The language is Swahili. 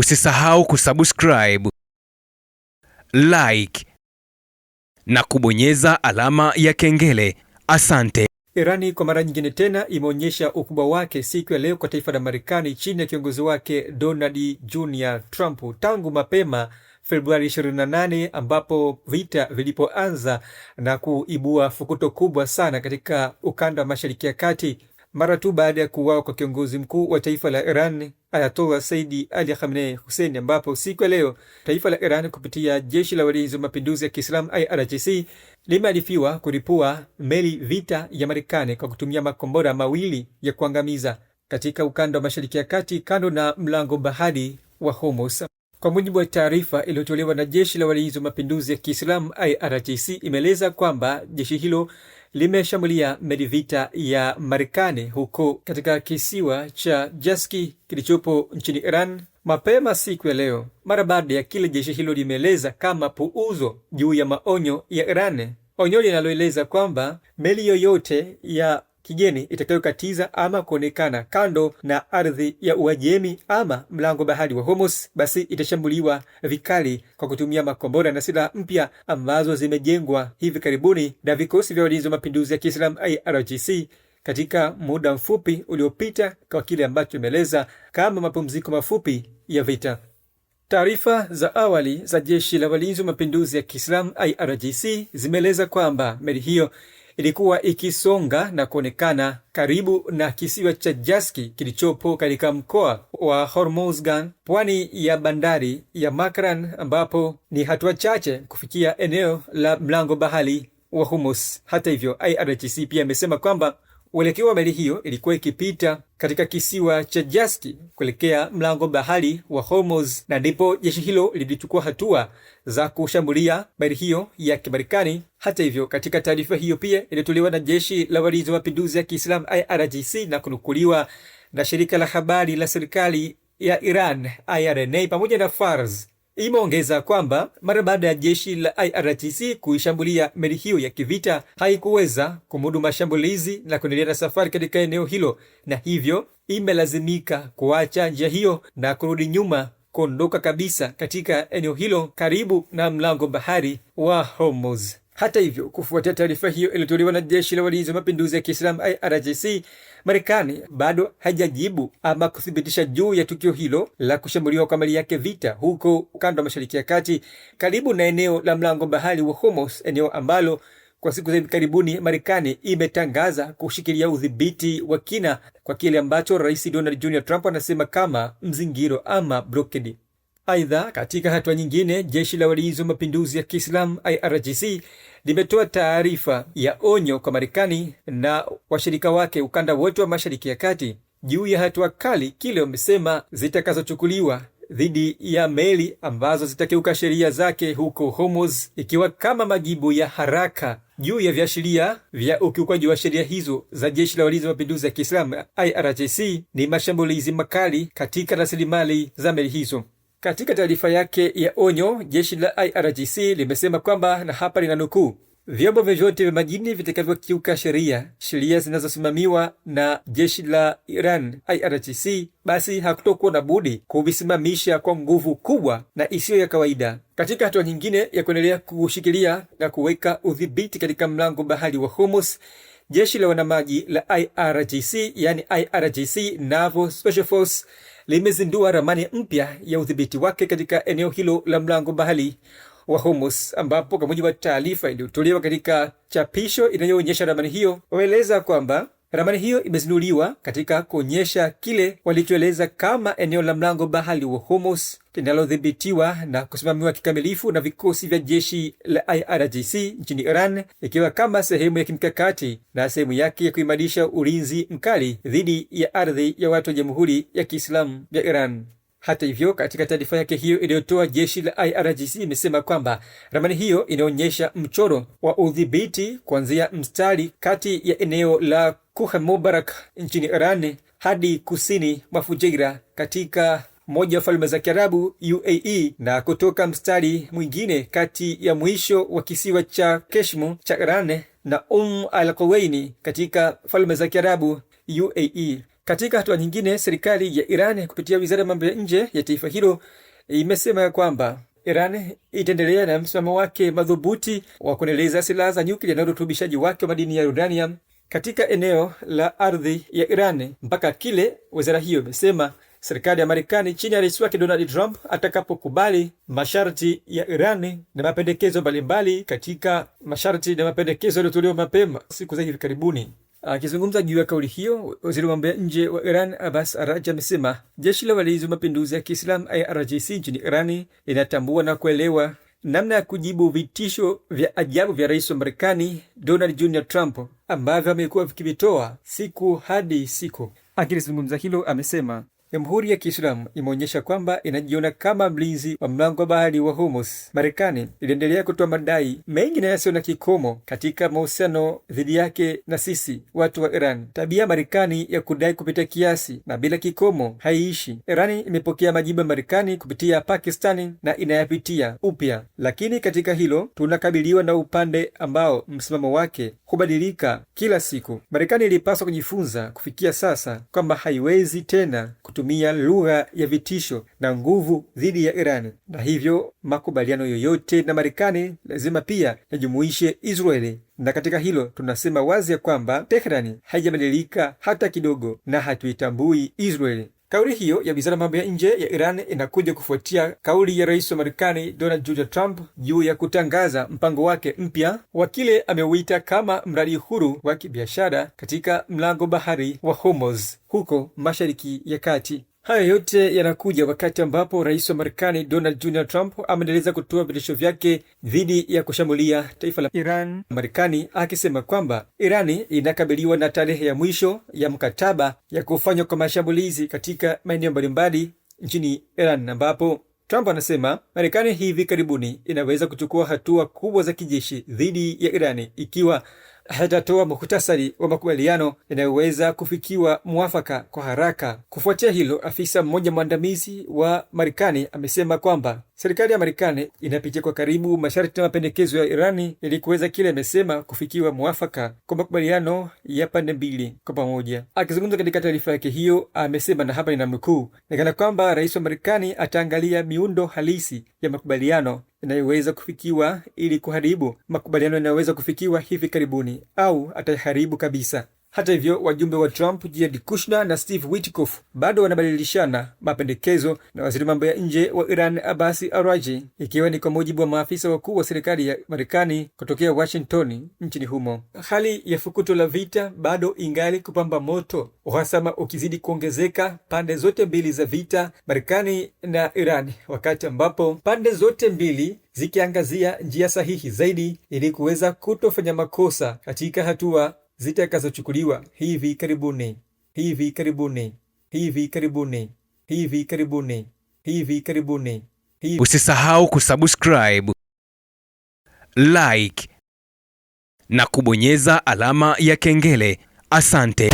Usisahau kusubscribe, like na kubonyeza alama ya kengele. Asante. Irani kwa mara nyingine tena imeonyesha ukubwa wake siku ya leo kwa taifa la Marekani chini ya kiongozi wake Donald Jr. Trump. Tangu mapema Februari 28 ambapo vita vilipoanza na kuibua fukuto kubwa sana katika ukanda wa Mashariki ya Kati, mara tu baada ya kuuawa kwa kiongozi mkuu wa taifa la Iran Ayatollah Saidi Ali Khamenei Hussein, ambapo siku ya leo taifa la Iran kupitia jeshi la walinzi wa mapinduzi ya Kiislamu IRGC limearifiwa kulipua meli vita ya Marekani kwa kutumia makombora mawili ya kuangamiza katika ukanda wa Mashariki ya Kati kando na mlango bahari wa Hormuz. Kwa mujibu wa taarifa iliyotolewa na jeshi la walinzi wa mapinduzi ya Kiislamu IRGC, imeeleza kwamba jeshi hilo limeshambulia meli vita ya Marekani huko katika kisiwa cha Jaski kilichopo nchini Iran mapema siku ya leo, mara baada ya kile jeshi hilo limeeleza kama puuzo juu ya maonyo ya Iran, onyo linaloeleza kwamba meli yoyote ya kigeni itakayokatiza ama kuonekana kando na ardhi ya Uajemi ama mlango bahari wa Hormuz basi itashambuliwa vikali kwa kutumia makombora na silaha mpya ambazo zimejengwa hivi karibuni na vikosi vya walinzi wa mapinduzi ya Kiislamu IRGC katika muda mfupi uliopita, kwa kile ambacho imeeleza kama mapumziko mafupi ya vita. Taarifa za awali za jeshi la walinzi wa mapinduzi ya Kiislamu IRGC zimeeleza kwamba meli hiyo ilikuwa ikisonga na kuonekana karibu na kisiwa cha Jaski kilichopo katika mkoa wa Hormozgan, pwani ya bandari ya Makran, ambapo ni hatua chache kufikia eneo la mlango bahari wa Hormuz. Hata hivyo, IRGC pia imesema kwamba uelekeo wa meli hiyo ilikuwa ikipita katika kisiwa cha Jaski kuelekea mlango bahari wa Hormuz, na ndipo jeshi hilo lilichukua hatua za kushambulia meli hiyo ya Kimarekani. Hata hivyo, katika taarifa hiyo pia iliyotolewa na jeshi la walinzi wa mapinduzi ya Kiislamu IRGC na kunukuliwa na shirika la habari la serikali ya Iran IRNA pamoja na Fars, imeongeza kwamba mara baada ya jeshi la IRGC kuishambulia meli hiyo ya kivita haikuweza kumudu mashambulizi na kuendelea na safari katika eneo hilo, na hivyo imelazimika kuacha njia hiyo na kurudi nyuma, kuondoka kabisa katika eneo hilo karibu na mlango bahari wa Hormuz. Hata hivyo, kufuatia taarifa hiyo iliyotolewa na jeshi la walinzi wa mapinduzi ya Kiislamu IRGC, Marekani bado haijajibu ama kuthibitisha juu ya tukio hilo la kushambuliwa kwa meli yake vita huko ukanda wa Mashariki ya Kati karibu na eneo la mlango bahari wa Hormuz, eneo ambalo kwa siku za hivi karibuni Marekani imetangaza kushikilia udhibiti wa kina kwa kile ambacho Rais Donald Jr. Trump anasema kama mzingiro ama blockade. Aidha, katika hatua nyingine, jeshi la walinzi wa mapinduzi ya Kiislamu IRGC limetoa taarifa ya onyo kwa Marekani na washirika wake ukanda wote wa Mashariki ya Kati juu ya hatua kali kile wamesema zitakazochukuliwa dhidi ya meli ambazo zitakiuka sheria zake huko Hormuz, ikiwa kama majibu ya haraka juu ya viashiria vya ukiukaji wa sheria hizo za jeshi la walinzi wa mapinduzi ya Kiislamu IRGC ni mashambulizi makali katika rasilimali za meli hizo. Katika taarifa yake ya onyo, jeshi la IRGC limesema kwamba, na hapa ninanukuu, vyombo vyovyote vya majini vitakavyokiuka sheria zinazosimamiwa na jeshi la Iran IRGC, basi hakutokuwa na budi kuvisimamisha kwa nguvu kubwa na isiyo ya kawaida. Katika hatua nyingine ya kuendelea kushikilia na kuweka udhibiti katika mlango bahari wa Hormuz, jeshi la wanamaji la IRGC, yani IRGC Naval Special Force, limezindua ramani mpya ya udhibiti wake katika eneo hilo la mlango bahari wa Hormuz, ambapo kwa mujibu wa taarifa iliyotolewa katika chapisho inayoonyesha ramani hiyo, waeleza kwamba ramani hiyo imezinduliwa katika kuonyesha kile walichoeleza kama eneo la mlango bahari wa Hormuz linalodhibitiwa na kusimamiwa kikamilifu na vikosi vya jeshi la IRGC nchini Iran, ikiwa kama sehemu ya kimkakati na sehemu yake ya kuimarisha ulinzi mkali dhidi ya ardhi ya watu wa Jamhuri ya Kiislamu ya Iran. Hata hivyo, katika taarifa yake hiyo iliyotoa jeshi la IRGC imesema kwamba ramani hiyo inaonyesha mchoro wa udhibiti kuanzia mstari kati ya eneo la Kuha Mubarak nchini Iran hadi kusini mwa Fujairah katika moja ya falme za Kiarabu UAE, na kutoka mstari mwingine kati ya mwisho wa kisiwa cha Keshmu cha Iran na al-Qawaini katika falme za Kiarabu UAE. Katika hatua nyingine, serikali ya Iran kupitia wizara ya mambo ya nje ya taifa hilo imesema kwamba Iran itaendelea na msimamo wake madhubuti wa kuendeleza silaha za nyuklia na urutubishaji wake wa madini ya uranium katika eneo la ardhi ya Iran mpaka kile wizara hiyo imesema serikali ya Marekani chini ya rais wake Donald Trump atakapokubali masharti ya Iran na mapendekezo mbalimbali katika masharti na mapendekezo yaliyotolewa mapema siku za hivi karibuni. Akizungumza juu ya kauli hiyo, waziri wa mambo ya nje wa Iran Abbas Araghchi amesema jeshi la walinzi wa mapinduzi ya Kiislamu IRGC nchini Irani linatambua na kuelewa namna ya kujibu vitisho vya ajabu vya rais wa Marekani Donald Jr. Trump ambavyo amekuwa vikivitoa siku hadi siku. Akizungumza hilo amesema Jamhuri ya Kiislamu imeonyesha kwamba inajiona kama mlinzi wa mlango wa bahari wa Hormuz. Marekani iliendelea kutoa madai mengi na yasiyo na kikomo katika mahusiano dhidi yake na sisi watu wa Iran. Tabia Marekani ya kudai kupita kiasi na bila kikomo haiishi. Irani imepokea majibu ya Marekani kupitia Pakistani na inayapitia upya, lakini katika hilo tunakabiliwa na upande ambao msimamo wake hubadilika kila siku. Marekani ilipaswa kujifunza kufikia sasa kwamba haiwezi tena kutumia lugha ya vitisho na nguvu dhidi ya Iran, na hivyo makubaliano yoyote na Marekani lazima pia yajumuishe Israeli. Na katika hilo tunasema wazi ya kwamba Teherani haijabadilika hata kidogo na hatuitambui Israeli. Kauli hiyo ya wizara ya mambo ya nje ya Iran inakuja kufuatia kauli ya rais wa Marekani Donald J. Trump juu ya kutangaza mpango wake mpya wa kile ameuita kama mradi huru wa kibiashara katika mlango bahari wa Hormuz huko Mashariki ya Kati. Haya yote yanakuja wakati ambapo rais wa Marekani Donald Jr. Trump ameendeleza kutoa vitisho vyake dhidi ya kushambulia taifa la Iran, Marekani akisema kwamba Irani inakabiliwa na tarehe ya mwisho ya mkataba ya kufanywa kwa mashambulizi katika maeneo mbalimbali nchini Iran, ambapo Trump anasema Marekani hivi karibuni inaweza kuchukua hatua kubwa za kijeshi dhidi ya Irani ikiwa hatatoa muhtasari wa makubaliano yanayoweza kufikiwa mwafaka kwa haraka. Kufuatia hilo, afisa mmoja mwandamizi wa Marekani amesema kwamba serikali ya Marekani inapitia kwa karibu masharti na mapendekezo ya Irani ili kuweza kile amesema kufikiwa mwafaka kwa makubaliano ya pande mbili kwa pamoja. Akizungumza katika taarifa yake hiyo, amesema, na hapa ninamnukuu, nikana kwamba rais wa Marekani ataangalia miundo halisi ya makubaliano yanayoweza kufikiwa ili kuharibu makubaliano yanayoweza kufikiwa hivi karibuni au ataharibu kabisa. Hata hivyo, wajumbe wa Trump Jared Kushner na Steve Witkoff bado wanabadilishana mapendekezo na waziri mambo ya nje wa Iran Abbas Araghchi, ikiwa ni kwa mujibu wa maafisa wakuu wa serikali ya Marekani kutokea Washington nchini humo. Hali ya fukuto la vita bado ingali kupamba moto, uhasama ukizidi kuongezeka pande zote mbili za vita, Marekani na Iran, wakati ambapo pande zote mbili zikiangazia njia sahihi zaidi ili kuweza kutofanya makosa katika hatua zitakazochukuliwa hivi karibuni. Usisahau kusubscribe, like na kubonyeza alama ya kengele. Asante.